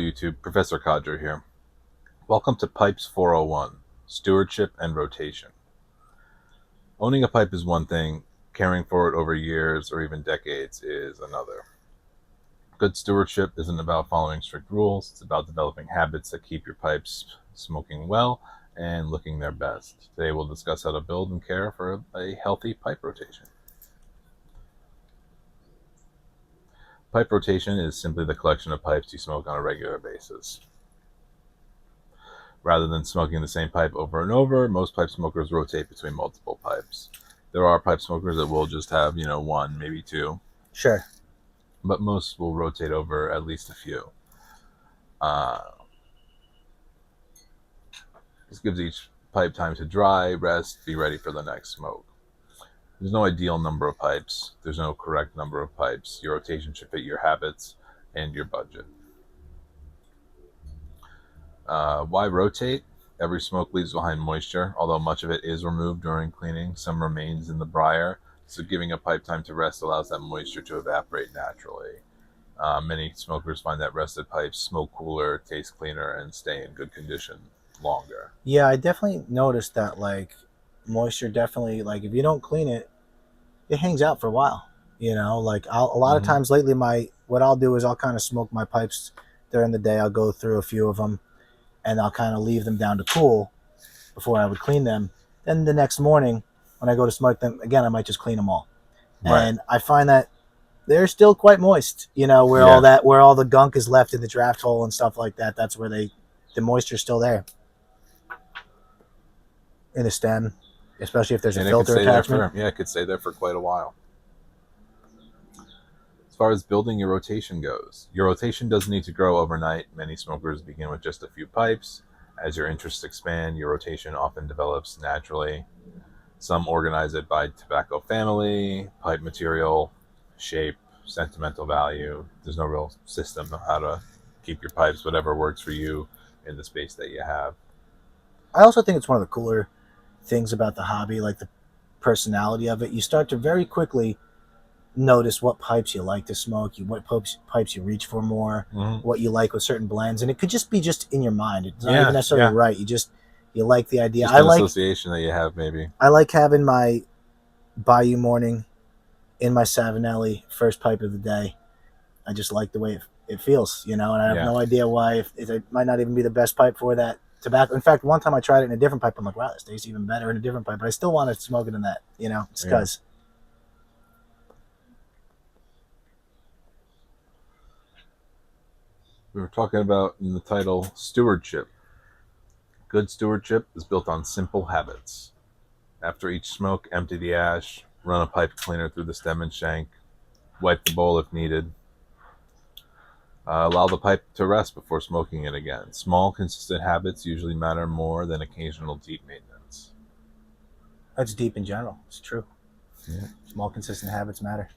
YouTube, Professor Codger here. Welcome to Pipes 401, Stewardship and Rotation. Owning a pipe is one thing, caring for it over years or even decades is another. Good stewardship isn't about following strict rules, it's about developing habits that keep your pipes smoking well and looking their best. Today we'll discuss how to build and care for a healthy pipe rotation. Pipe rotation is simply the collection of pipes you smoke on a regular basis. Rather than smoking the same pipe over and over, most pipe smokers rotate between multiple pipes. There are pipe smokers that will just have, one, maybe two. Sure. But most will rotate over at least a few. This gives each pipe time to dry, rest, be ready for the next smoke. There's no ideal number of pipes. There's no correct number of pipes. Your rotation should fit your habits and your budget. Why rotate? Every smoke leaves behind moisture. Although much of it is removed during cleaning, some remains in the briar, so giving a pipe time to rest allows that moisture to evaporate naturally. Many smokers find that rested pipes smoke cooler, taste cleaner, and stay in good condition longer. Yeah, I definitely noticed that, moisture definitely, if you don't clean it, it hangs out for a while. A lot of times lately, what I'll do is I'll kind of smoke my pipes during the day. I'll go through a few of them, and I'll kind of leave them down to cool before I would clean them. Then the next morning, when I go to smoke them again, I might just clean them all. Right. And I find that they're still quite moist. Where all the gunk is left in the draft hole and stuff like that. That's where the moisture's still there in the stem, especially if there's a filter attachment. It could stay there for quite a while. As far as building your rotation goes, your rotation doesn't need to grow overnight. Many smokers begin with just a few pipes. As your interests expand, your rotation often develops naturally. Some organize it by tobacco family, pipe material, shape, sentimental value. There's no real system of how to keep your pipes, whatever works for you in the space that you have. I also think it's one of the cooler things about the hobby, like the personality of it. You start to very quickly notice what pipes you like to smoke, what pipes you reach for more, what you like with certain blends, and it could just be just in your mind. It's not even necessarily right. You like the idea. Just an association that you have, maybe. I like having my Bayou Morning in my Savinelli first pipe of the day. I just like the way it feels, and I have no idea why. If it might not even be the best pipe for that tobacco. In fact, one time I tried it in a different pipe. I'm like, wow, this tastes even better in a different pipe, but I still want to smoke it in that, just because. We were talking about in the title, stewardship. Good stewardship is built on simple habits. After each smoke, empty the ash, run a pipe cleaner through the stem and shank, wipe the bowl if needed. Allow the pipe to rest before smoking it again. Small, consistent habits usually matter more than occasional deep maintenance. That's deep in general. It's true. Yeah. Small, consistent habits matter.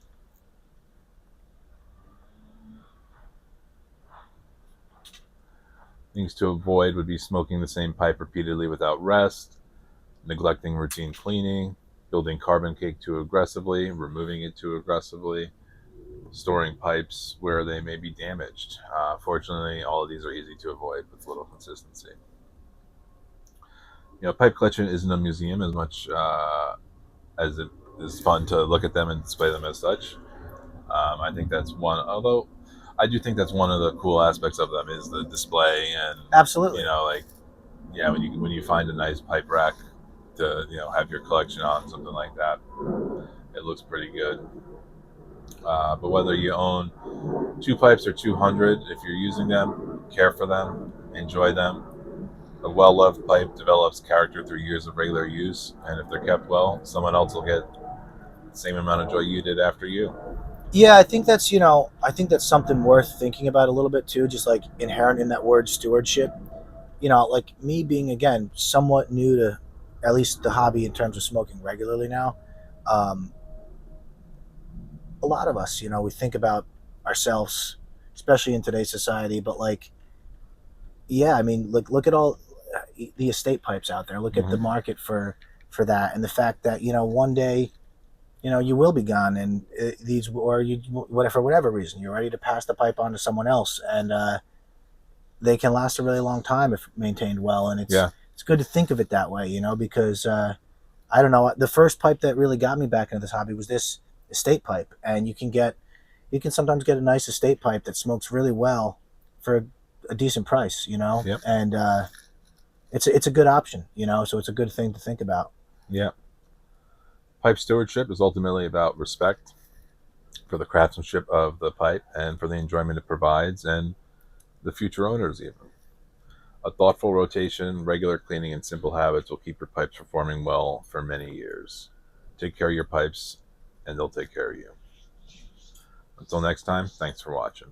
Things to avoid would be smoking the same pipe repeatedly without rest, neglecting routine cleaning, building carbon cake too aggressively, removing it too aggressively, storing pipes where they may be damaged. Fortunately, all of these are easy to avoid with little consistency. Pipe collection isn't a museum as much as it is fun to look at them and display them as such. I think that's one, although I do think that's one of the cool aspects of them is the display and absolutely. When you find a nice pipe rack to have your collection on, something like that, it looks pretty good. But whether you own 2 pipes or 200, if you're using them, care for them, enjoy them. A well-loved pipe develops character through years of regular use, and if they're kept well, someone else will get the same amount of joy you did after you. Yeah, I think that's something worth thinking about a little bit too, just like inherent in that word stewardship. Like me being, again, somewhat new to at least the hobby in terms of smoking regularly now. A lot of us, we think about ourselves, especially in today's society, but look at all the estate pipes out there. Look at the market for that, and the fact that one day, you will be gone, and for whatever reason, you're ready to pass the pipe on to someone else, and they can last a really long time if maintained well. And Yeah. it's good to think of it that way, you know, because I don't know, the first pipe that really got me back into this hobby was this estate pipe, and you can sometimes get a nice estate pipe that smokes really well for a decent price, you know, Yep. and it's a good option, you know, so it's a good thing to think about. Yeah. Pipe stewardship is ultimately about respect for the craftsmanship of the pipe and for the enjoyment it provides and the future owners even. A thoughtful rotation, regular cleaning, and simple habits will keep your pipes performing well for many years. Take care of your pipes, and they'll take care of you. Until next time, thanks for watching.